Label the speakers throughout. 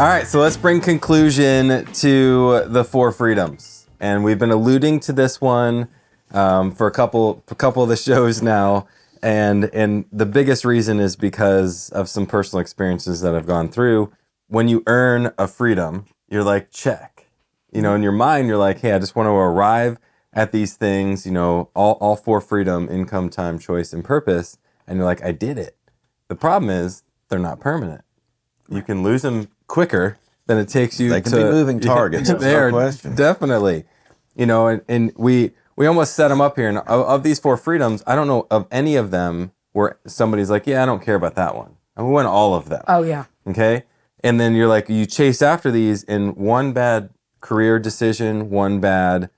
Speaker 1: All right, so let's bring conclusion to the 4 freedoms. And we've been alluding to this one for a couple of the shows now. And the biggest reason is because of some personal experiences that I've gone through. When you earn a freedom, you're like, check. You know, in your mind, you're like, hey, I just want to arrive at these things, you know, all 4 freedom, income, time, choice, and purpose. And you're like, I did it. The problem is they're not permanent. You can lose them quicker than it takes you to...
Speaker 2: They can be moving targets, no question.
Speaker 1: Definitely. You know, and we almost set them up here. And of these 4 freedoms, I don't know of any of them where somebody's like, yeah, I don't care about that one. And we want all of them.
Speaker 3: Oh, yeah.
Speaker 1: Okay? And then you're like, you chase after these, and one bad career decision, one bad,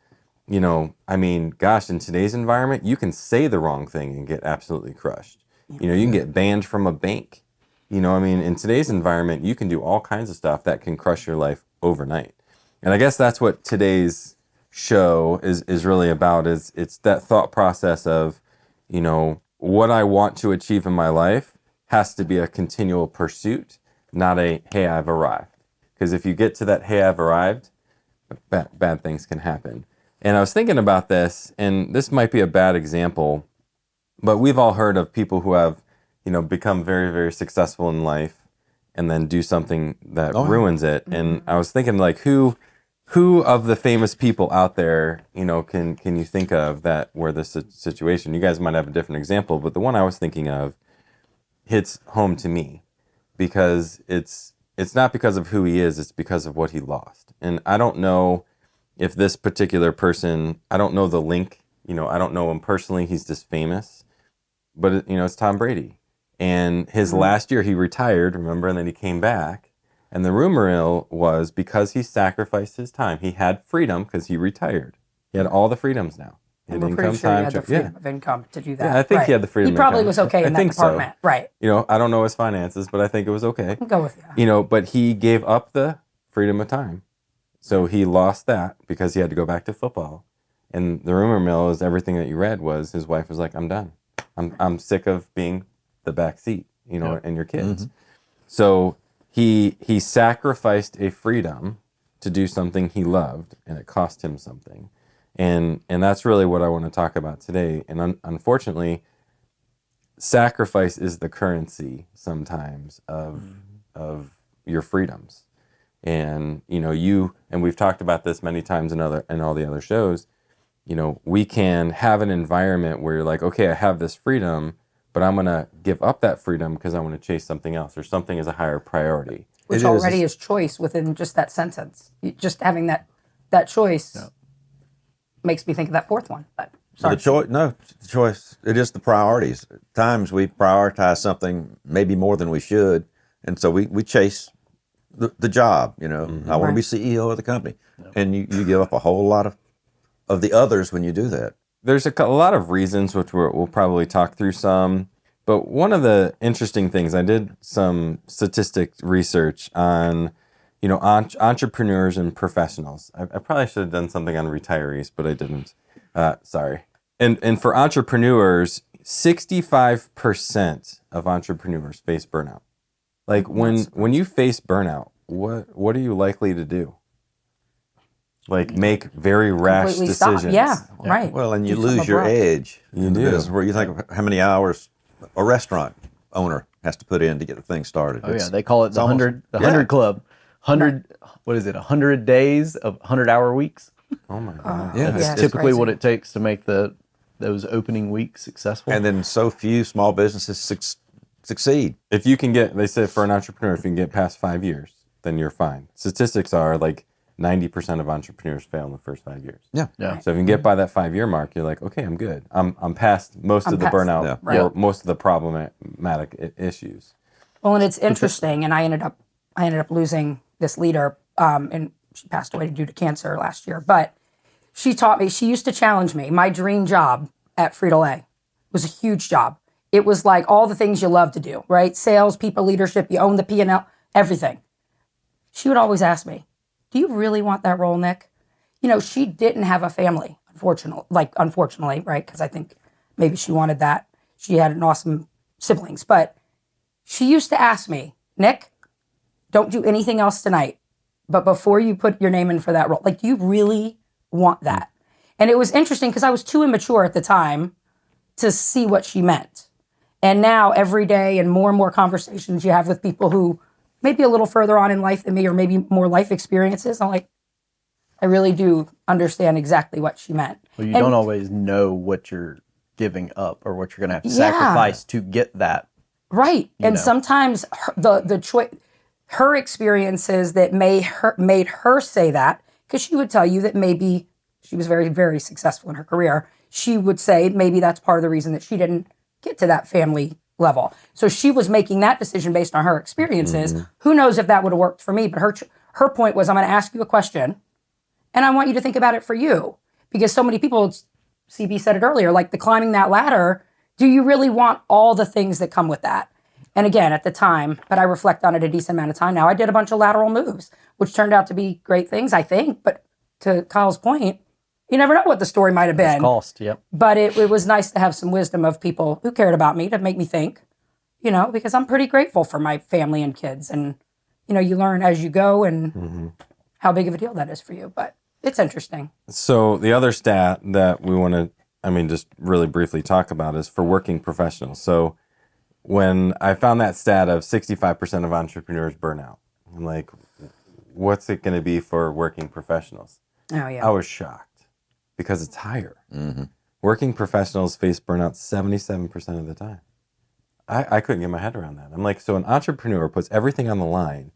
Speaker 1: you know, I mean, gosh, in today's environment, you can say the wrong thing and get absolutely crushed. You know, you can get banned from a bank. You know, I mean, in today's environment, you can do all kinds of stuff that can crush your life overnight. And I guess that's what today's show is really about, is it's that thought process of, you know, what I want to achieve in my life has to be a continual pursuit, not a, hey, I've arrived. Because if you get to that, hey, I've arrived, bad things can happen. And I was thinking about this, and this might be a bad example, but we've all heard of people who have, you know, become very, very successful in life and then do something that ruins it. And I was thinking, like, who of the famous people out there, you know, can you think of that where this situation, you guys might have a different example, but the one I was thinking of hits home to me because it's not because of who he is, it's because of what he lost. And I don't know if this particular person, I don't know the link, you know, I don't know him personally, he's just famous, but you know, it's Tom Brady. And his last year he retired, remember, and then he came back. And the rumor was because he sacrificed his time. He had freedom because he retired. He had all the freedoms now. He had
Speaker 3: income, sure he had the freedom of income to do that.
Speaker 1: Yeah, I think he had the freedom of
Speaker 3: income. He probably
Speaker 1: income.
Speaker 3: was okay in that department. So. Right.
Speaker 1: You know, I don't know his finances, but I think it was okay.
Speaker 3: I'll go with you.
Speaker 1: You know, but he gave up the freedom of time. So he lost that because he had to go back to football. And the rumor mill is everything that you read was his wife was like, I'm done. I'm sick of being the back seat, you know, and your kids. Mm-hmm. So he sacrificed a freedom to do something he loved, and it cost him something. And that's really what I want to talk about today. And unfortunately, sacrifice is the currency sometimes of your freedoms. And you know, and we've talked about this many times in all the other shows. You know, we can have an environment where you're like, okay, I have this freedom, but I'm going to give up that freedom because I want to chase something else, or something is a higher priority.
Speaker 3: Which already is choice within just that sentence. Just having that choice makes me think of that 4th one. But sorry.
Speaker 2: The choice, it is the priorities. At times we prioritize something maybe more than we should, and so we chase the job, you know. I want to be CEO of the company. And you give up a whole lot of the others when you do that.
Speaker 1: There's a lot of reasons, which we'll probably talk through some. But one of the interesting things, I did some statistic research on, you know, entrepreneurs and professionals. I probably should have done something on retirees, but I didn't. Sorry. And for entrepreneurs, 65% of entrepreneurs face burnout. Like when you face burnout, what are you likely to do? Like make very rash decisions.
Speaker 3: Stop. Yeah, right.
Speaker 2: Well, and you lose your edge.
Speaker 1: You do.
Speaker 2: Where you think of how many hours a restaurant owner has to put in to get the thing started.
Speaker 4: Oh, they call it the 100 Club. 100, what is it, 100 days of 100-hour weeks?
Speaker 1: Oh, my God.
Speaker 4: That's typically what it takes to make those opening weeks successful.
Speaker 2: And then so few small businesses succeed.
Speaker 1: If you can get, they say for an entrepreneur, if you can get past 5 years, then you're fine. Statistics are like 90% of entrepreneurs fail in the first 5 years.
Speaker 2: Yeah.
Speaker 1: So if you can get by that 5-year mark, you're like, okay, I'm good. I'm past most of the burnout or most of the problematic issues.
Speaker 3: Well, and it's interesting, and I ended up losing this leader, and she passed away due to cancer last year. But she taught me. She used to challenge me. My dream job at Frito-Lay was a huge job. It was like all the things you love to do, right? Sales, people, leadership. You own the P&L, everything. She would always ask me, do you really want that role, Nick? You know, she didn't have a family, unfortunately, right? Because I think maybe she wanted that. She had an awesome siblings. But she used to ask me, Nick, don't do anything else tonight. But before you put your name in for that role, like, do you really want that? And it was interesting because I was too immature at the time to see what she meant. And now every day and more conversations you have with people who may be a little further on in life than me, or maybe more life experiences, I'm like, I really do understand exactly what she meant.
Speaker 4: Well, you don't always know what you're giving up or what you're going to have to sacrifice to get that.
Speaker 3: Right. And sometimes the choice, her experiences that made her say that, because she would tell you that maybe she was very, very successful in her career. She would say maybe that's part of the reason that she didn't get to that family level. So she was making that decision based on her experiences. Who knows if that would have worked for me? But her point was, I'm going to ask you a question, and I want you to think about it for you. Because so many people, CB said it earlier, like the climbing that ladder, do you really want all the things that come with that? And again, at the time, but I reflect on it a decent amount of time now, I did a bunch of lateral moves, which turned out to be great things, I think. But to Kyle's point, you never know what the story might have been.
Speaker 4: Cost, yep.
Speaker 3: But it was nice to have some wisdom of people who cared about me to make me think, because I'm pretty grateful for my family and kids. And, you learn as you go and how big of a deal that is for you. But it's interesting.
Speaker 1: So the other stat that we want to, just really briefly talk about is for working professionals. So when I found that stat of 65% of entrepreneurs burn out, I'm like, what's it going to be for working professionals?
Speaker 3: Oh, yeah.
Speaker 1: I was shocked because it's higher. Working professionals face burnout 77% of the time. I couldn't get my head around that. I'm like, so an entrepreneur puts everything on the line,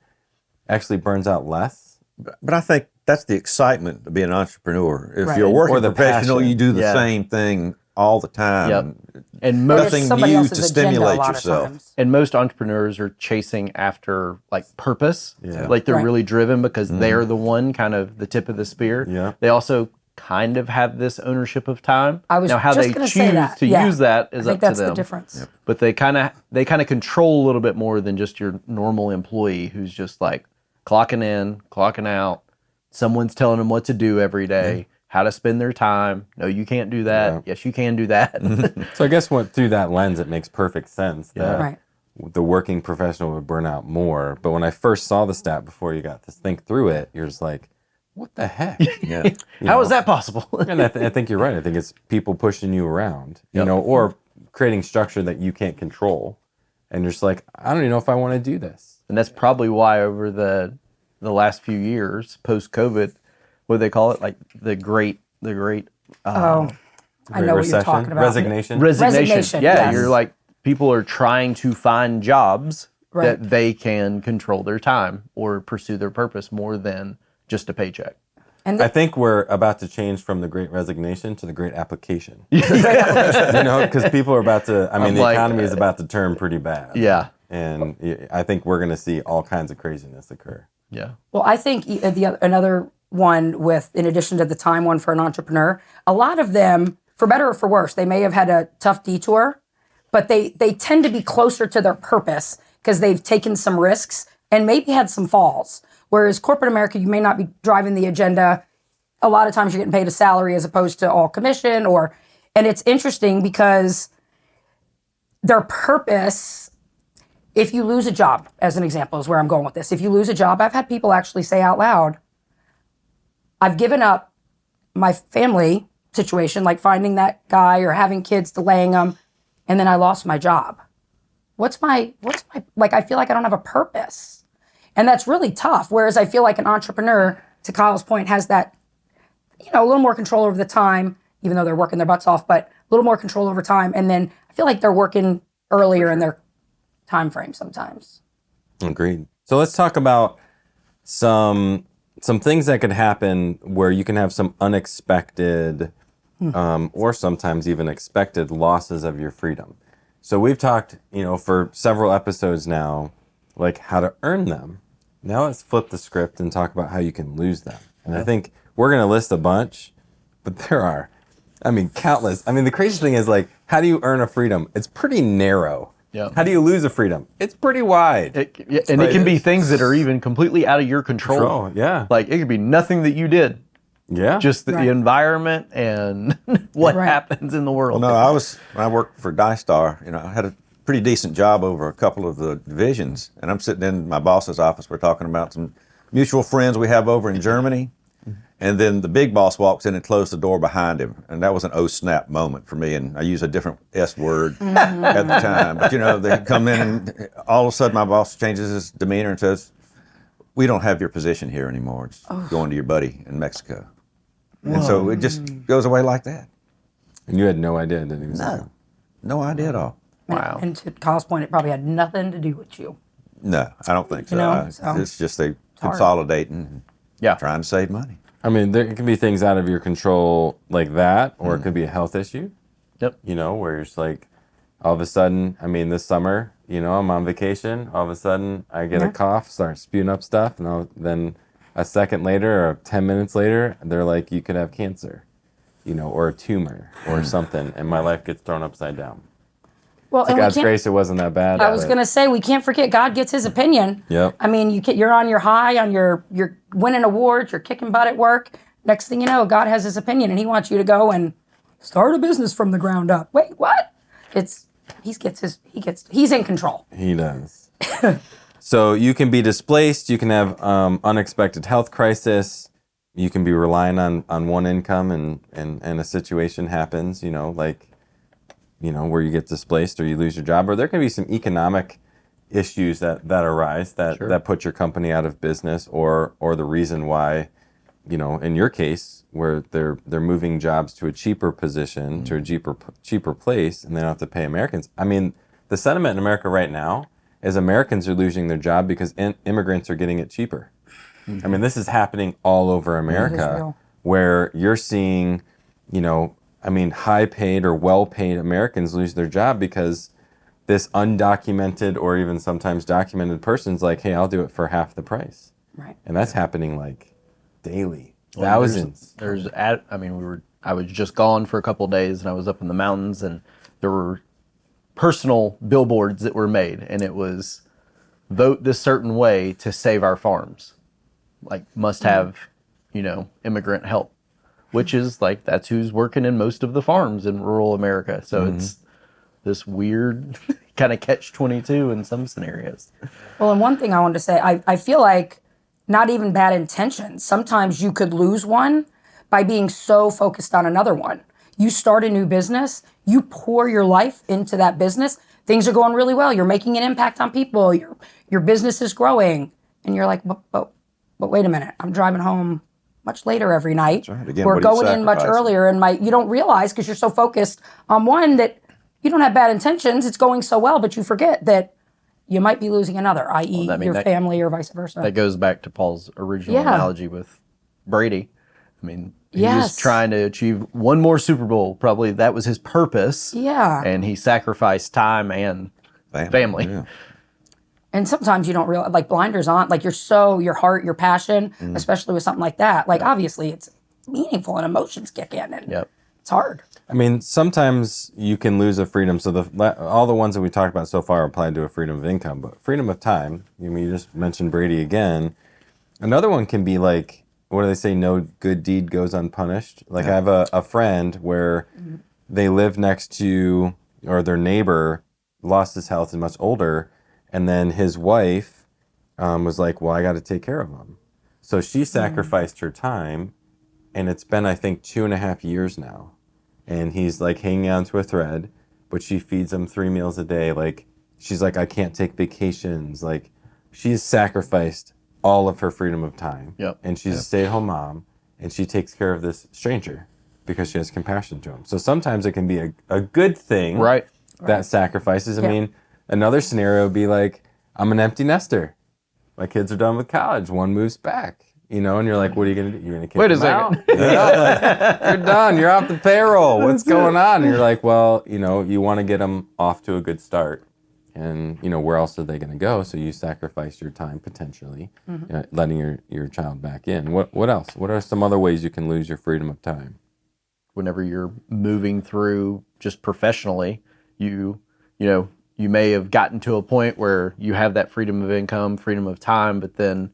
Speaker 1: actually burns out less?
Speaker 2: But I think that's the excitement of being an entrepreneur. If
Speaker 3: Right.
Speaker 2: you're a working
Speaker 1: Or the
Speaker 2: professional,
Speaker 1: passion.
Speaker 2: you do the
Speaker 4: Yeah.
Speaker 2: same thing all the time.
Speaker 4: Yep. And
Speaker 3: But
Speaker 4: most
Speaker 3: it's
Speaker 2: Nothing
Speaker 3: somebody
Speaker 2: new
Speaker 3: else's
Speaker 2: to
Speaker 3: agenda
Speaker 2: stimulate
Speaker 3: a lot
Speaker 2: yourself.
Speaker 3: Of times.
Speaker 4: And most entrepreneurs are chasing after like purpose.
Speaker 1: Yeah.
Speaker 4: Like they're
Speaker 3: Right.
Speaker 4: really driven because they're the one kind of the tip of the spear.
Speaker 1: Yeah.
Speaker 4: They also kind of have this ownership of time.
Speaker 3: I was
Speaker 4: now how
Speaker 3: just
Speaker 4: they
Speaker 3: gonna
Speaker 4: choose
Speaker 3: say that.
Speaker 4: to
Speaker 3: Yeah.
Speaker 4: use that is
Speaker 3: I think
Speaker 4: up to
Speaker 3: that's
Speaker 4: them.
Speaker 3: the difference.
Speaker 4: But they kind of control a little bit more than just your normal employee who's just like clocking in, clocking out. Someone's telling them what to do every day, how to spend their time. No, you can't do that.
Speaker 1: Yeah.
Speaker 4: Yes, you can do that.
Speaker 1: So I guess through that lens, it makes perfect sense that
Speaker 3: Right.
Speaker 1: the working professional would burn out more. But when I first saw the stat before you got to think through it, you're just like, what the heck?
Speaker 2: Yeah.
Speaker 4: How is that possible?
Speaker 1: And I think you're right. I think it's people pushing you around, or creating structure that you can't control. And you're just like, I don't even know if I want to do this.
Speaker 4: And that's probably why over the last few years, post COVID, what do they call it? Like the great
Speaker 3: I know
Speaker 1: Great
Speaker 3: what you're
Speaker 1: recession,
Speaker 3: talking about.
Speaker 1: resignation.
Speaker 4: resignation. Yeah,
Speaker 3: yes.
Speaker 4: you're like people are trying to find jobs
Speaker 3: Right.
Speaker 4: that they can control their time or pursue their purpose more than just a paycheck.
Speaker 3: And
Speaker 1: I think we're about to change from the great resignation to the great application. Because people are about to, the
Speaker 4: like,
Speaker 1: economy is about to turn pretty bad.
Speaker 4: Yeah.
Speaker 1: And I think we're going to see all kinds of craziness occur.
Speaker 4: Yeah.
Speaker 3: Well, I think another one in addition to the time one for an entrepreneur, a lot of them, for better or for worse, they may have had a tough detour, but they tend to be closer to their purpose because they've taken some risks and maybe had some falls. Whereas corporate America, you may not be driving the agenda. A lot of times you're getting paid a salary as opposed to all commission and it's interesting because their purpose, if you lose a job, as an example, is where I'm going with this. If you lose a job, I've had people actually say out loud, I've given up my family situation, like finding that guy or having kids, delaying them, and then I lost my job. What's my, I feel like I don't have a purpose. And that's really tough. Whereas I feel like an entrepreneur, to Kyle's point, has that, a little more control over the time, even though they're working their butts off, but a little more control over time. And then I feel like they're working earlier in their time frame sometimes.
Speaker 1: Agreed. So let's talk about some things that could happen where you can have some unexpected or sometimes even expected losses of your freedom. So we've talked, for several episodes now, like how to earn them. Now let's flip the script and talk about how you can lose them. And I think we're going to list a bunch, but there are, countless. The craziest thing is like, how do you earn a freedom? It's pretty narrow.
Speaker 4: Yeah.
Speaker 1: How do you lose a freedom? It's pretty wide.
Speaker 4: It can be things that are even completely out of your control.
Speaker 1: Yeah.
Speaker 4: Like it could be nothing that you did,
Speaker 1: Yeah.
Speaker 4: just the
Speaker 3: Right.
Speaker 4: environment and what
Speaker 3: Right.
Speaker 4: happens in the world.
Speaker 2: Well, no, when I worked for DiStar, I had pretty decent job over a couple of the divisions. And I'm sitting in my boss's office. We're talking about some mutual friends we have over in Germany. And then the big boss walks in and closed the door behind him. And that was an oh snap moment for me. And I use a different S word at the time. But, you know, they come in and all of a sudden my boss changes his demeanor and says, "We don't have your position here anymore. It's going to your buddy in Mexico." And so it just goes away like that.
Speaker 1: And you had no idea that he was like,
Speaker 2: No idea at all.
Speaker 4: Wow.
Speaker 3: And to Kyle's point, it probably had nothing to do with you.
Speaker 2: No, I don't think so.
Speaker 3: You know, so
Speaker 2: It's just they
Speaker 3: hard.
Speaker 2: consolidating
Speaker 4: Yeah.
Speaker 2: and trying to save money.
Speaker 1: I mean, there can be things out of your control like that, or it could be a health issue,
Speaker 4: Yep.
Speaker 1: you know, where you're just like, all of a sudden, I mean, this summer, you know, I'm on vacation. All of a sudden, I get a cough, start spewing up stuff. And then a second later or 10 minutes later, they're like, you could have cancer, you know, or a tumor or something. And my life gets thrown upside down.
Speaker 3: Well,
Speaker 1: To
Speaker 3: and we
Speaker 1: God's
Speaker 3: can't-
Speaker 1: grace, it wasn't that bad.
Speaker 3: I was
Speaker 1: but-
Speaker 3: going to say, we can't forget God gets his opinion.
Speaker 1: Yep.
Speaker 3: I mean, you're on your high, you're winning awards, you're kicking butt at work. Next thing you know, God has his opinion and he wants you to go and start a business from the ground up. Wait, what? He's in control.
Speaker 1: He does. So you can be displaced. You can have unexpected health crisis. You can be relying on one income and a situation happens, you know, like, you know, where you get displaced or you lose your job. Or there can be some economic issues that arise that put your company out of business or the reason why, you know, in your case, where they're moving jobs to a cheaper position, to a cheaper place, and they don't have to pay Americans. I mean, the sentiment in America right now is Americans are losing their job because immigrants are getting it cheaper. I mean, this is happening all over America,
Speaker 3: real.
Speaker 1: where you're seeing, you know, I mean, high-paid or well-paid Americans lose their job because this undocumented or even sometimes documented person's like, hey, I'll do it for half the price.
Speaker 3: Right.
Speaker 1: And that's happening like daily,
Speaker 4: Well,
Speaker 1: thousands.
Speaker 4: I was just gone for a couple of days and I was up in the mountains and there were personal billboards that were made and it was vote this certain way to save our farms. Like must have, you know, immigrant help, which is like, that's who's working in most of the farms in rural America. So it's this weird kind of catch-22 in some scenarios.
Speaker 3: Well, and one thing I wanted to say, I feel like not even bad intentions. Sometimes you could lose one by being so focused on another one. You start a new business, you pour your life into that business, things are going really well, you're making an impact on people, your business is growing, and you're like, but wait a minute, I'm driving home much later every night.
Speaker 2: right. Again,
Speaker 3: We're
Speaker 2: what are you
Speaker 3: going in much
Speaker 2: sacrificing?
Speaker 3: earlier, and you don't realize because you're so focused on one that you don't have bad intentions, it's going so well, but you forget that you might be losing another, i.e.
Speaker 4: I mean,
Speaker 3: your
Speaker 4: that-
Speaker 3: family or vice versa.
Speaker 4: That goes back to Paul's original
Speaker 3: Yeah.
Speaker 4: analogy with Brady. I mean, he
Speaker 3: Yes.
Speaker 4: was trying to achieve one more Super Bowl. Probably that was his purpose.
Speaker 3: Yeah.
Speaker 4: And he sacrificed time and family.
Speaker 2: Yeah.
Speaker 3: And sometimes you don't realize, like blinders on, like your heart, your passion, especially with something like that. Like obviously it's meaningful and emotions kick in and
Speaker 4: Yep.
Speaker 3: it's hard.
Speaker 1: I mean, sometimes you can lose a freedom. So all the ones that we talked about so far apply to a freedom of income, but freedom of time. I mean, you just mentioned Brady again. Another one can be like, what do they say? No good deed goes unpunished. Like I have a friend where they live next to, or their neighbor lost his health and much older, and then his wife was like, well, I got to take care of him. So she sacrificed her time, and it's been, I think, 2.5 years now. And he's like hanging on to a thread, but she feeds him 3 meals a day. Like, she's like, I can't take vacations. Like, she's sacrificed all of her freedom of time.
Speaker 4: Yep.
Speaker 1: And she's a stay-at-home mom, and she takes care of this stranger because she has compassion to him. So sometimes it can be a good thing.
Speaker 4: Right.
Speaker 1: That sacrifices. I
Speaker 3: Yeah.
Speaker 1: mean, another scenario would be like, I'm an empty nester. My kids are done with college. One moves back. You know, and you're like, what are you going to do? You're going to kick
Speaker 4: Wait a
Speaker 1: them
Speaker 4: second.
Speaker 1: out? Yeah, like, you're done. You're off the payroll. What's going on? And you're like, well, you know, you want to get them off to a good start. And, you know, where else are they going to go? So you sacrifice your time potentially, letting your child back in. What else? What are some other ways you can lose your freedom of time?
Speaker 4: Whenever you're moving through just professionally, you know, you may have gotten to a point where you have that freedom of income, freedom of time, but then,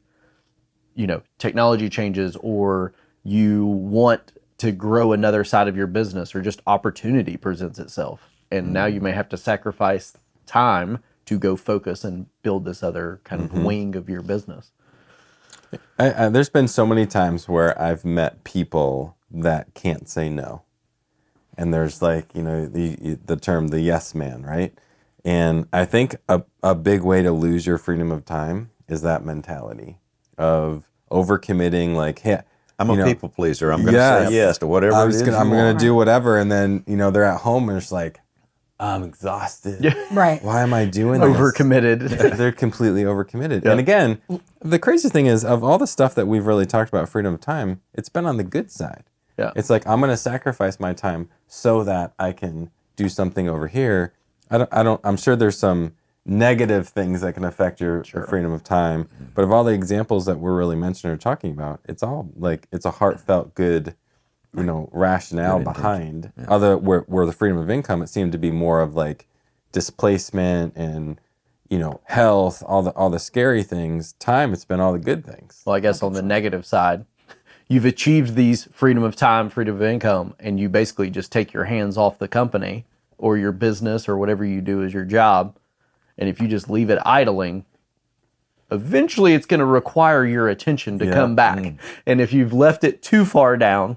Speaker 4: you know, technology changes or you want to grow another side of your business or just opportunity presents itself. And now you may have to sacrifice time to go focus and build this other kind of wing of your business.
Speaker 1: There's been so many times where I've met people that can't say no. And there's like, the term, the yes man, right? And I think a big way to lose your freedom of time is that mentality of overcommitting, like, hey,
Speaker 2: I'm a people pleaser. I'm going to say yes to whatever
Speaker 1: I'm
Speaker 2: it is.
Speaker 1: I'm going to do whatever. And then, they're at home and it's like, I'm exhausted.
Speaker 3: Right.
Speaker 1: Why am I doing this?
Speaker 4: Overcommitted.
Speaker 1: They're completely overcommitted. And again, the crazy thing is, of all the stuff that we've really talked about freedom of time, it's been on the good side.
Speaker 4: Yeah.
Speaker 1: It's like, I'm going to sacrifice my time so that I can do something over here. I'm sure there's some negative things that can affect your freedom of time. But of all the examples that we're really mentioning or talking about, it's all like, it's a heartfelt, good, rationale behind. Other where the freedom of income, it seemed to be more of like displacement and, health, all the scary things. Time, it's been all the good things.
Speaker 4: Well, I guess on the negative side, you've achieved these freedom of time, freedom of income, and you basically just take your hands off the company or your business or whatever you do as your job. And if you just leave it idling, eventually it's going to require your attention to come back. And if you've left it too far down,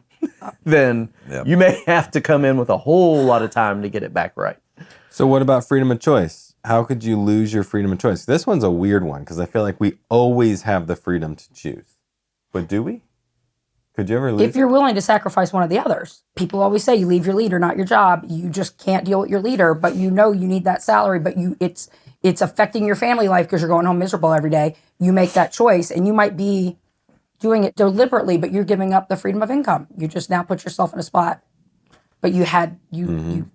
Speaker 4: then you may have to come in with a whole lot of time to get it back right.
Speaker 1: So what about freedom of choice? How could you lose your freedom of choice? This one's a weird one because I feel like we always have the freedom to choose. But do we? Could you ever lose?
Speaker 3: If you're willing to sacrifice one of the others. People always say you leave your leader, not your job. You just can't deal with your leader, but you need that salary, but it's affecting your family life because you're going home miserable every day. You make that choice and you might be doing it deliberately, but you're giving up the freedom of income. You just now put yourself in a spot, but you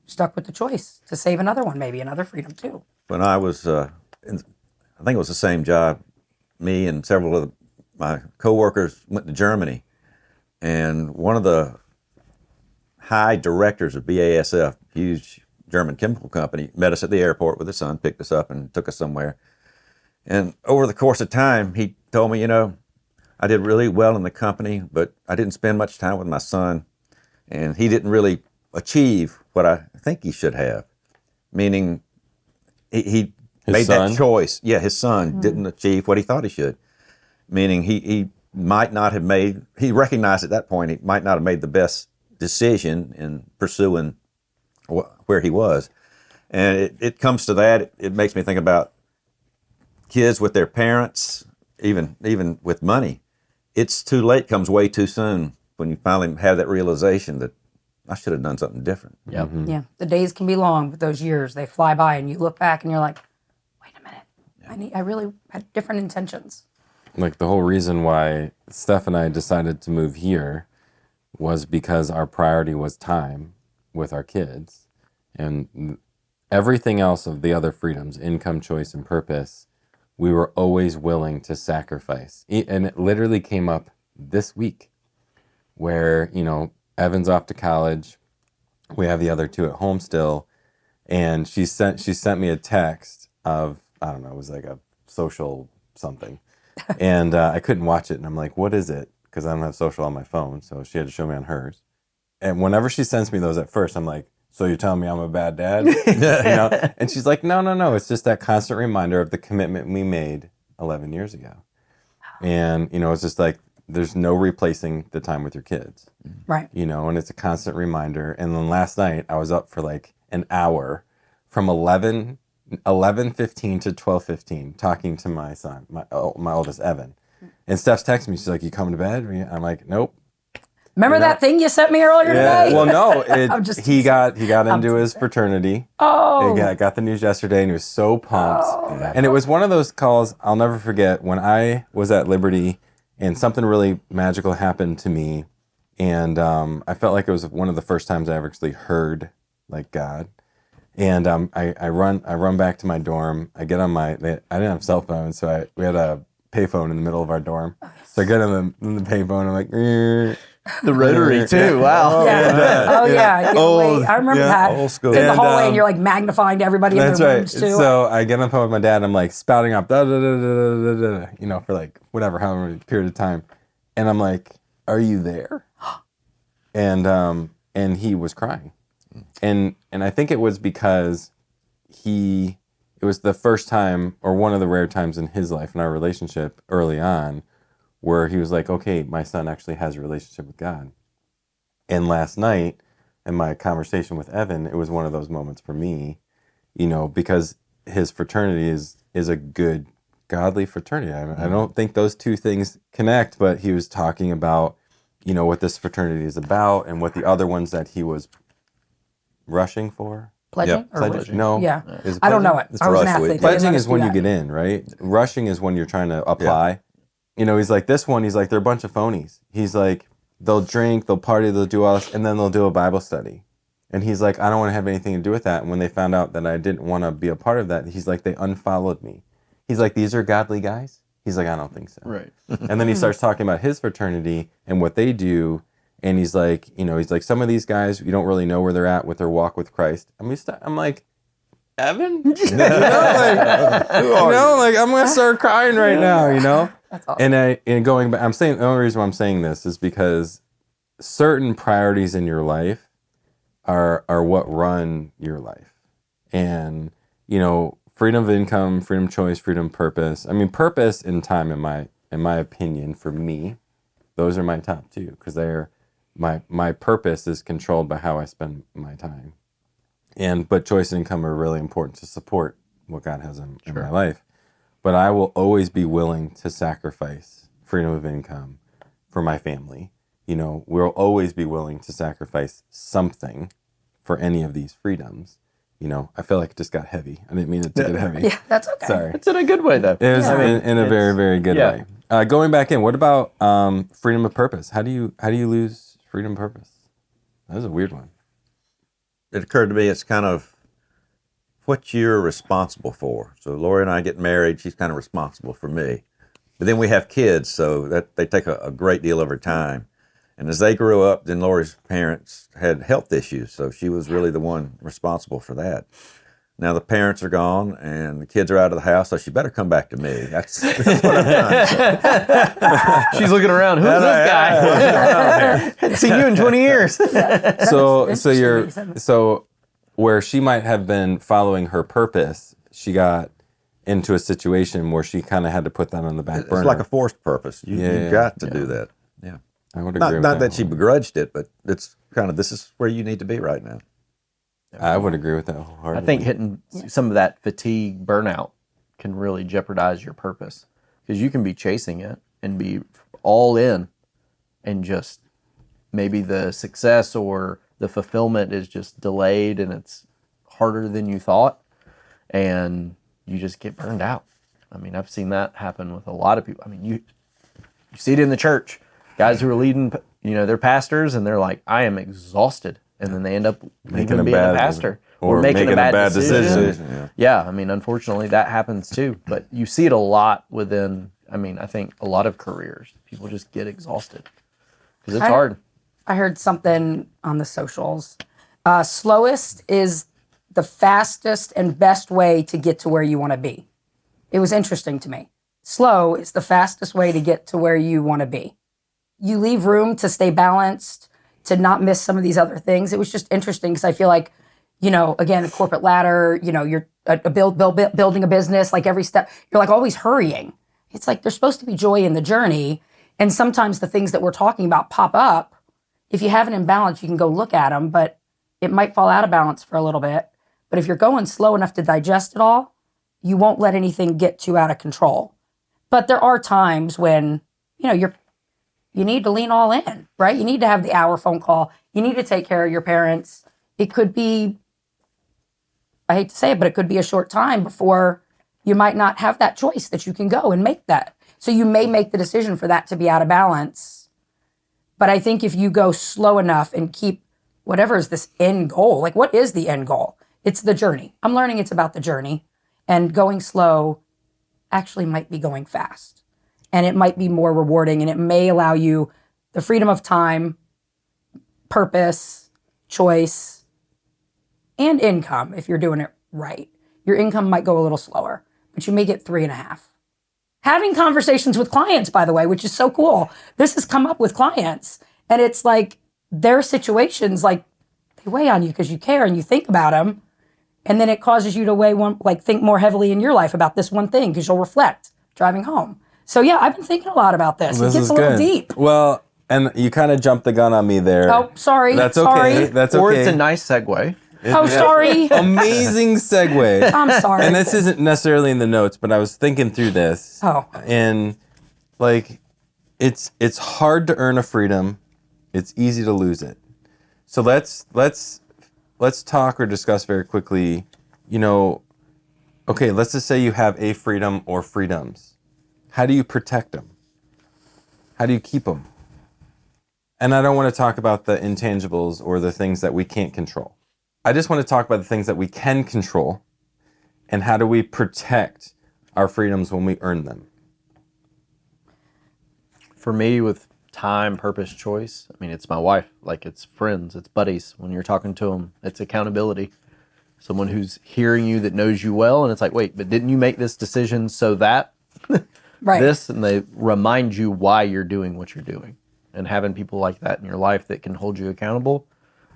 Speaker 3: stuck with the choice to save another one, maybe another freedom too.
Speaker 2: When I was, I think it was the same job, me and several of my coworkers went to Germany, and one of the high directors of BASF, huge German chemical company, met us at the airport with his son, picked us up and took us somewhere. And over the course of time, he told me, I did really well in the company, but I didn't spend much time with my son, and he didn't really achieve what I think he should have. Meaning, he made that choice. Yeah, his son didn't achieve what he thought he should. Meaning, he might not have made. He recognized at that point he might not have made the best decision in pursuing where he was, and it comes to that. It makes me think about kids with their parents, even with money. It's too late. Comes way too soon when you finally have that realization that I should have done something different.
Speaker 4: Yep.
Speaker 3: Yeah, the days can be long, but those years, they fly by, and you look back and you're like, wait a minute, I really had different intentions.
Speaker 1: Like the whole reason why Steph and I decided to move here was because our priority was time with our kids, and everything else of the other freedoms, income, choice, and purpose, we were always willing to sacrifice. And it literally came up this week where, Evan's off to college. We have the other two at home still. And she sent me a text of, I don't know, it was like a social something. And I couldn't watch it. And I'm like, what is it? Because I don't have social on my phone. So she had to show me on hers. And whenever she sends me those at first, I'm like, so you're telling me I'm a bad dad? And she's like, no. It's just that constant reminder of the commitment we made 11 years ago. And, it's just like, there's no replacing the time with your kids.
Speaker 3: Right.
Speaker 1: And it's a constant reminder. And then last night I was up for like an hour from 11:15 to 12:15 talking to my son, my oldest Evan. And Steph's texting me. She's like, you coming to bed? I'm like, nope.
Speaker 3: Remember that thing you sent me earlier today?
Speaker 1: Well, no. He got into his fraternity.
Speaker 3: Oh.
Speaker 1: He got the news yesterday, and he was so pumped. And it was one of those calls I'll never forget when I was at Liberty and something really magical happened to me. And I felt like it was one of the first times I ever actually heard like God. And I run back to my dorm. I get on I didn't have cell phones, so we had a payphone in the middle of our dorm. So I get in the payphone. I'm like,
Speaker 4: the rotary too. Wow.
Speaker 3: Yeah. I remember that.
Speaker 2: Old school.
Speaker 3: In the hallway, and you're like magnifying to everybody in their rooms too.
Speaker 1: So I get on the phone with my dad. I'm like spouting off, for like however many period of time, and I'm like, "Are you there?" And he was crying, and I think it was because he it was the first time, or one of the rare times in his life, in our relationship early on, where he was like, okay, my son actually has a relationship with God. And last night, in my conversation with Evan, it was one of those moments for me, because his fraternity is a good, godly fraternity. I don't think those two things connect, but he was talking about, what this fraternity is about and what the other ones that he was rushing for.
Speaker 3: Pledging?
Speaker 2: Yep.
Speaker 3: Or
Speaker 1: Pledging? No.
Speaker 3: Yeah.
Speaker 1: Is it
Speaker 3: I don't know it.
Speaker 2: It's
Speaker 3: I was an
Speaker 2: rush week.
Speaker 3: athlete. They didn't
Speaker 1: Pledging
Speaker 3: let us
Speaker 1: is when
Speaker 3: do
Speaker 1: you
Speaker 3: that.
Speaker 1: get in, right? Rushing is when you're trying to apply. He's like, this one, he's like, they're a bunch of phonies. He's like, they'll drink, they'll party, they'll do all this, and then they'll do a Bible study. And he's like, I don't want to have anything to do with that. And when they found out that I didn't want to be a part of that, he's like, they unfollowed me. He's like, these are godly guys? He's like, I don't think so.
Speaker 4: Right.
Speaker 1: And then he starts talking about his fraternity and what they do. And he's like, some of these guys, you don't really know where they're at with their walk with Christ. I'm like, Evan? I'm going to start crying right now,
Speaker 3: That's awesome.
Speaker 1: And going back, I'm saying, the only reason why I'm saying this is because certain priorities in your life are what run your life. And, freedom of income, freedom of choice, freedom of purpose. I mean, purpose and time, in my opinion, for me, those are my top two, because they're my purpose is controlled by how I spend my time. But choice and income are really important to support what God has in my life. But I will always be willing to sacrifice freedom of income for my family. We'll always be willing to sacrifice something for any of these freedoms. I feel like it just got heavy. I didn't mean it to get heavy.
Speaker 3: Yeah, that's okay.
Speaker 1: Sorry.
Speaker 4: It's in a good way, though.
Speaker 1: It was in a very, very good way. Going back in, what about freedom of purpose? How do you lose freedom of purpose? That was a weird one.
Speaker 2: It occurred to me it's kind of what you're responsible for. So Lori and I get married. She's kind of responsible for me. But then we have kids, so that they take a great deal of her time. And as they grew up, then Lori's parents had health issues, so she was really the one responsible for that. Now the parents are gone and the kids are out of the house, so she better come back to me. That's what I'm trying to say.
Speaker 4: She's looking around. Who's this guy? Hadn't seen you in 20 years.
Speaker 1: So where she might have been following her purpose, she got into a situation where she kind of had to put that on the back burner.
Speaker 2: It's like a forced purpose. You've got to do that. Yeah.
Speaker 1: I would agree with
Speaker 2: Not that
Speaker 1: that
Speaker 2: she begrudged it, but it's kind of, this is where you need to be right now.
Speaker 1: I would agree with that wholeheartedly.
Speaker 4: I think hitting some of that fatigue, burnout can really jeopardize your purpose, because you can be chasing it and be all in, and just maybe the success or the fulfillment is just delayed and it's harder than you thought, and you just get burned out. I mean, I've seen that happen with a lot of people. I mean, you see it in the church. Guys who are leading, they're pastors, and they're like, I am exhausted. And then they end up
Speaker 1: Making a
Speaker 4: being
Speaker 1: bad
Speaker 4: a pastor
Speaker 1: or making a bad decision.
Speaker 4: Yeah, I mean, unfortunately, that happens too. But you see it a lot within, I think a lot of careers. People just get exhausted because it's hard.
Speaker 3: I heard something on the socials. Slowest is the fastest and best way to get to where you want to be. It was interesting to me. Slow is the fastest way to get to where you want to be. You leave room to stay balanced, to not miss some of these other things. It was just interesting because I feel like, again, a corporate ladder, you're building a business, like every step, you're like always hurrying. It's like there's supposed to be joy in the journey. And sometimes the things that we're talking about pop up. If you have an imbalance, you can go look at them, but it might fall out of balance for a little bit. But if you're going slow enough to digest it all, you won't let anything get too out of control. But there are times when, you need to lean all in, right? You need to have the hour phone call. You need to take care of your parents. It could be, I hate to say it, but it could be a short time before you might not have that choice that you can go and make that. So you may make the decision for that to be out of balance. But I think if you go slow enough and keep whatever is this end goal, like what is the end goal? It's the journey. I'm learning it's about the journey, and going slow actually might be going fast. And it might be more rewarding, and it may allow you the freedom of time, purpose, choice, and income if you're doing it right. Your income might go a little slower, but you may get 3.5. Having conversations with clients, by the way, which is so cool. This has come up with clients, and it's like their situations, like they weigh on you because you care and you think about them. And then it causes you to think more heavily in your life about this one thing because you'll reflect driving home. So yeah, I've been thinking a lot about this.
Speaker 1: This
Speaker 3: It gets
Speaker 1: is
Speaker 3: a little
Speaker 1: good.
Speaker 3: deep.
Speaker 1: Well, and you kind of jumped the gun on me there.
Speaker 3: Oh, sorry.
Speaker 1: That's
Speaker 3: Sorry.
Speaker 1: okay. That's okay.
Speaker 4: Or it's a nice segue.
Speaker 3: Oh, sorry.
Speaker 1: Amazing segue.
Speaker 3: I'm sorry.
Speaker 1: And this isn't necessarily in the notes, but I was thinking through this.
Speaker 3: Oh.
Speaker 1: And like it's hard to earn a freedom. It's easy to lose it. So let's talk or discuss very quickly, okay, let's just say you have a freedom or freedoms. How do you protect them? How do you keep them? And I don't want to talk about the intangibles or the things that we can't control. I just want to talk about the things that we can control and how do we protect our freedoms when we earn them.
Speaker 4: For me, with time, purpose, choice, I mean, it's my wife. Like, it's friends, it's buddies. When you're talking to them, it's accountability. Someone who's hearing you that knows you well, and it's like, wait, but didn't you make this decision so that
Speaker 3: Right.
Speaker 4: this? And they remind you why you're doing what you're doing. And having people like that in your life that can hold you accountable,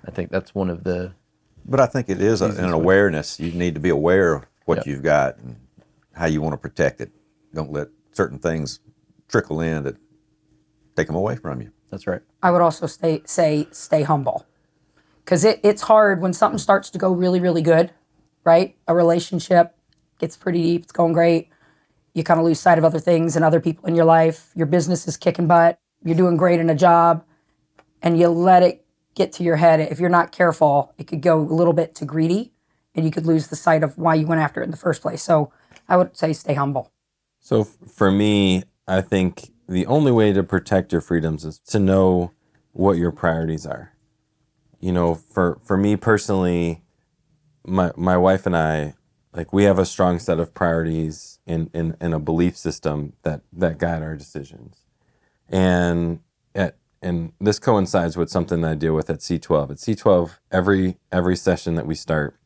Speaker 4: I think that's one of the...
Speaker 2: But I think it is an awareness. You need to be aware of what you've got and how you want to protect it. Don't let certain things trickle in that take them away from you.
Speaker 4: That's right.
Speaker 3: I would also stay humble. Because it's hard when something starts to go really, really good, right? A relationship gets pretty deep, it's going great. You kind of lose sight of other things and other people in your life. Your business is kicking butt. You're doing great in a job. And you let it get to your head. If you're not careful, it could go a little bit too greedy. And you could lose the sight of why you went after it in the first place. So I would say stay humble.
Speaker 1: So for me, I think the only way to protect your freedoms is to know what your priorities are. For me personally, my wife and I, like, we have a strong set of priorities in a belief system that guide our decisions. And this coincides with something that I deal with at C12. At C12, every session that we start,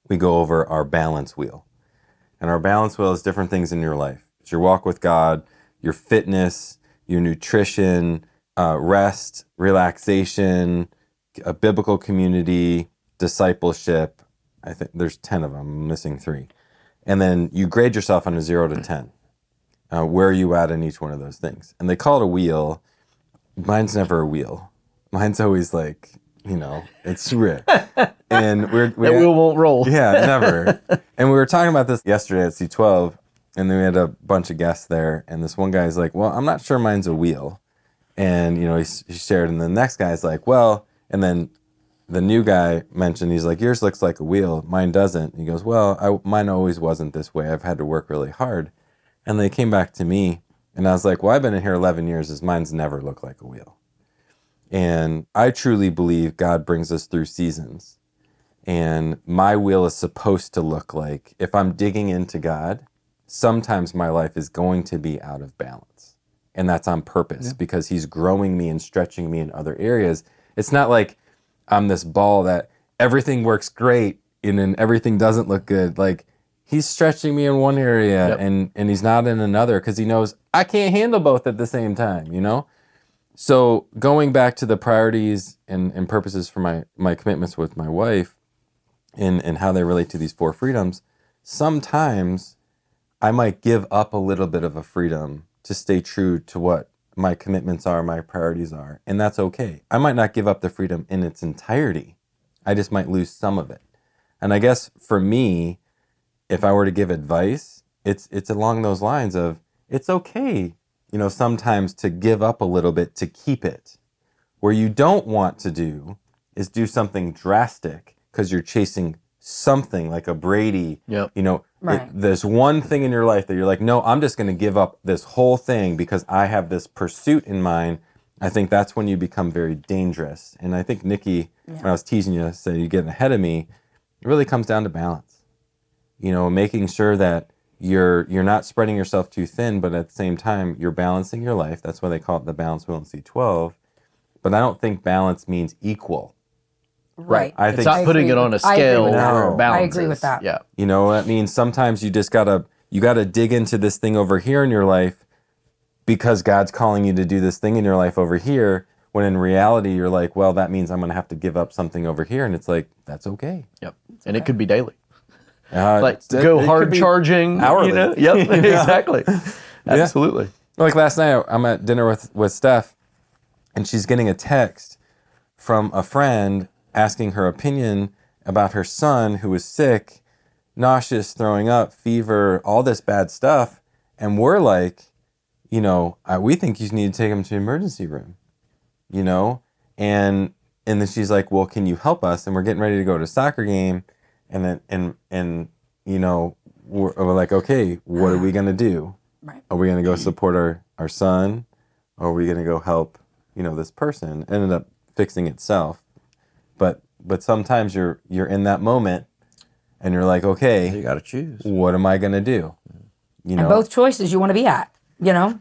Speaker 1: we go over our balance wheel. And our balance wheel is different things in your life. It's your walk with God, your fitness, your nutrition, rest, relaxation, a biblical community, discipleship. I think there's 10 of them. I'm missing 3. And then you grade yourself on a 0 to 10. Where are you at in each one of those things? And they call it a wheel. Mine's never a wheel. Mine's always like, it's real. And that
Speaker 4: wheel won't roll.
Speaker 1: Yeah, never. And we were talking about this yesterday at C12, and then we had a bunch of guests there, and this one guy's like, well, I'm not sure mine's a wheel. And, he shared, and the next guy's like, well, and then the new guy mentioned, he's like, yours looks like a wheel, mine doesn't. And he goes, well, mine always wasn't this way. I've had to work really hard. And they came back to me, and I was like, well, I've been in here 11 years, mine's never looked like a wheel. And I truly believe God brings us through seasons. And my wheel is supposed to look like, if I'm digging into God, sometimes my life is going to be out of balance. And that's on purpose because he's growing me and stretching me in other areas. It's not like I'm this ball that everything works great and then everything doesn't look good. Like, he's stretching me in one area and he's not in another because he knows I can't handle both at the same time, So going back to the priorities and purposes for my commitments with my wife and how they relate to these 4 freedoms, sometimes I might give up a little bit of a freedom to stay true to what my commitments are, my priorities are, and that's okay. I might not give up the freedom in its entirety. I just might lose some of it. And I guess for me, if I were to give advice, it's along those lines of, it's okay, sometimes to give up a little bit to keep it. Where you don't want to do is do something drastic because you're chasing something like a Brady.
Speaker 3: Right.
Speaker 1: There's one thing in your life that you're like, no, I'm just going to give up this whole thing because I have this pursuit in mind. I think that's when you become very dangerous. And I think Niki, when I was teasing you, said you're getting ahead of me. It really comes down to balance. Making sure that you're not spreading yourself too thin, but at the same time, you're balancing your life. That's why they call it the balance wheel in C12. But I don't think balance means equal.
Speaker 3: Right.
Speaker 1: I
Speaker 4: It's
Speaker 1: think
Speaker 4: not putting it on a scale where
Speaker 1: No.
Speaker 4: balance
Speaker 3: I agree with
Speaker 4: is.
Speaker 3: that.
Speaker 4: Yeah.
Speaker 1: that means sometimes you just gotta dig into this thing over here in your life because God's calling you to do this thing in your life over here, when in reality you're like, well, that means I'm gonna have to give up something over here, and it's like, that's okay.
Speaker 4: Yep. And it could be daily. Like
Speaker 1: it
Speaker 4: go
Speaker 1: could
Speaker 4: hard
Speaker 1: be
Speaker 4: charging.
Speaker 1: hourly.
Speaker 4: You know? Yep, exactly. Absolutely.
Speaker 1: Like last night, I'm at dinner with Steph, and she's getting a text from a friend asking her opinion about her son who was sick, nauseous, throwing up, fever, all this bad stuff. And we're like, we think you need to take him to the emergency room, And then she's like, well, can you help us? And we're getting ready to go to a soccer game. And then, we're like, okay, what are we going to do?
Speaker 3: Right.
Speaker 1: Are we going to go support our son? Or are we going to go help, this person? It ended up fixing itself. But sometimes you're in that moment and you're like, okay,
Speaker 2: You got to choose.
Speaker 1: what am I going to do?
Speaker 3: And both choices you want to be at, Yeah.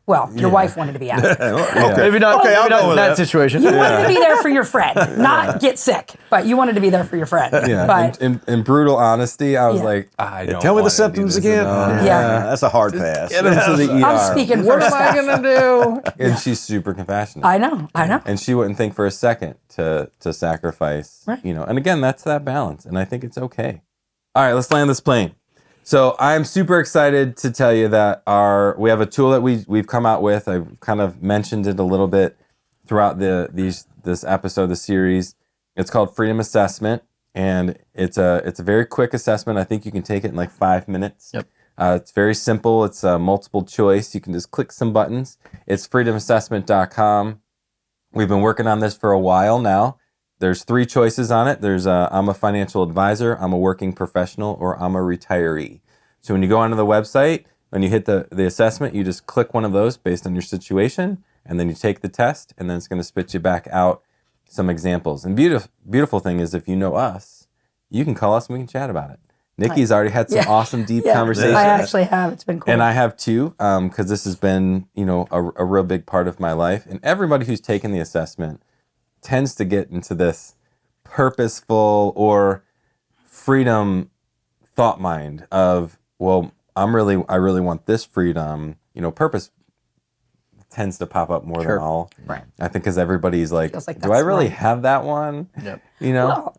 Speaker 3: Well, your wife wanted to be at.
Speaker 2: Okay.
Speaker 4: Maybe not,
Speaker 2: Okay, I'll
Speaker 4: maybe not
Speaker 2: go
Speaker 4: in
Speaker 2: with
Speaker 4: that
Speaker 2: that.
Speaker 4: situation.
Speaker 3: You wanted to be there for your friend, not get sick, but you wanted to be there for your friend.
Speaker 1: Yeah,
Speaker 3: But
Speaker 1: in brutal honesty, I was
Speaker 3: Yeah.
Speaker 1: like, I don't
Speaker 2: Tell me the
Speaker 1: wanna do
Speaker 2: symptoms
Speaker 1: this
Speaker 2: again.
Speaker 1: enough.
Speaker 3: Yeah.
Speaker 2: That's a hard pass.
Speaker 1: Get him to the ER.
Speaker 3: I'm speaking
Speaker 1: What
Speaker 3: for
Speaker 1: am I
Speaker 3: Steph.
Speaker 1: gonna do? And she's super compassionate.
Speaker 3: I know.
Speaker 1: And she wouldn't think for a second to sacrifice,
Speaker 3: Right.
Speaker 1: And again, that's that balance, and I think it's okay. All right, let's land this plane. So I'm super excited to tell you that we have a tool that we've come out with. I've kind of mentioned it a little bit throughout this episode, the series. It's called Freedom Assessment, and it's a very quick assessment. I think you can take it in like 5 minutes.
Speaker 4: Yep.
Speaker 1: It's very simple. It's a multiple choice. You can just click some buttons. It's freedomassessment.com. We've been working on this for a while now. There's 3 choices on it. There's I'm a financial advisor, I'm a working professional, or I'm a retiree. So when you go onto the website, when you hit the assessment, you just click one of those based on your situation, and then you take the test, and then it's going to spit you back out some examples. And beautiful thing is, if you know us, you can call us and we can chat about it. Nikki's already had some awesome, deep conversations.
Speaker 3: I actually have. It's been cool.
Speaker 1: And I have too, because this has been, a real big part of my life. And everybody who's taken the assessment tends to get into this purposeful or freedom thought mind of, well, I really want this freedom. Purpose tends to pop up more than all.
Speaker 3: Right.
Speaker 1: I think because everybody's like,
Speaker 3: Feels like
Speaker 1: do I
Speaker 3: that's
Speaker 1: really
Speaker 3: right.
Speaker 1: have that one?
Speaker 4: Yep.
Speaker 3: Well,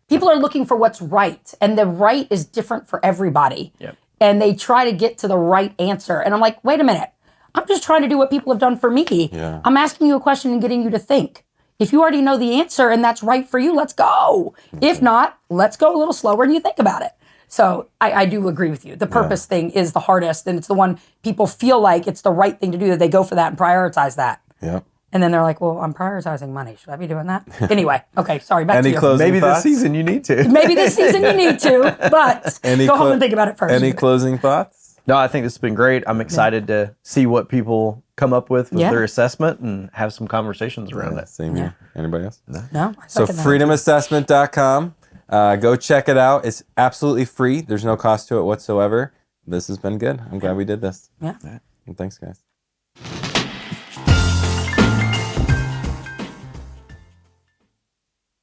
Speaker 3: people are looking for what's right, and the right is different for everybody.
Speaker 4: Yep.
Speaker 3: And they try to get to the right answer. And I'm like, wait a minute. I'm just trying to do what people have done for me.
Speaker 1: Yeah.
Speaker 3: I'm asking you a question and getting you to think. If you already know the answer and that's right for you, let's go. If not, let's go a little slower and you think about it. So I do agree with you. The purpose thing is the hardest, and it's the one people feel like it's the right thing to do, that they go for that and prioritize that.
Speaker 1: Yeah.
Speaker 3: And then they're like, well, I'm prioritizing money. Should I be doing that? Anyway, okay, sorry, back
Speaker 1: Any
Speaker 3: to you.
Speaker 1: closing
Speaker 4: Maybe this
Speaker 1: thoughts?
Speaker 4: season you need to.
Speaker 3: Maybe this season you need to, but go home and think about it first.
Speaker 1: Any closing thoughts?
Speaker 4: No, I think this has been great. I'm excited to see what people come up with
Speaker 3: Yeah.
Speaker 4: their assessment and have some conversations around it.
Speaker 1: Same here. Anybody else?
Speaker 3: No, I
Speaker 1: So
Speaker 3: second that.
Speaker 1: freedomassessment.com. Go check it out. It's absolutely free. There's no cost to it whatsoever. This has been good. I'm glad we did this.
Speaker 3: Yeah.
Speaker 1: And thanks, guys.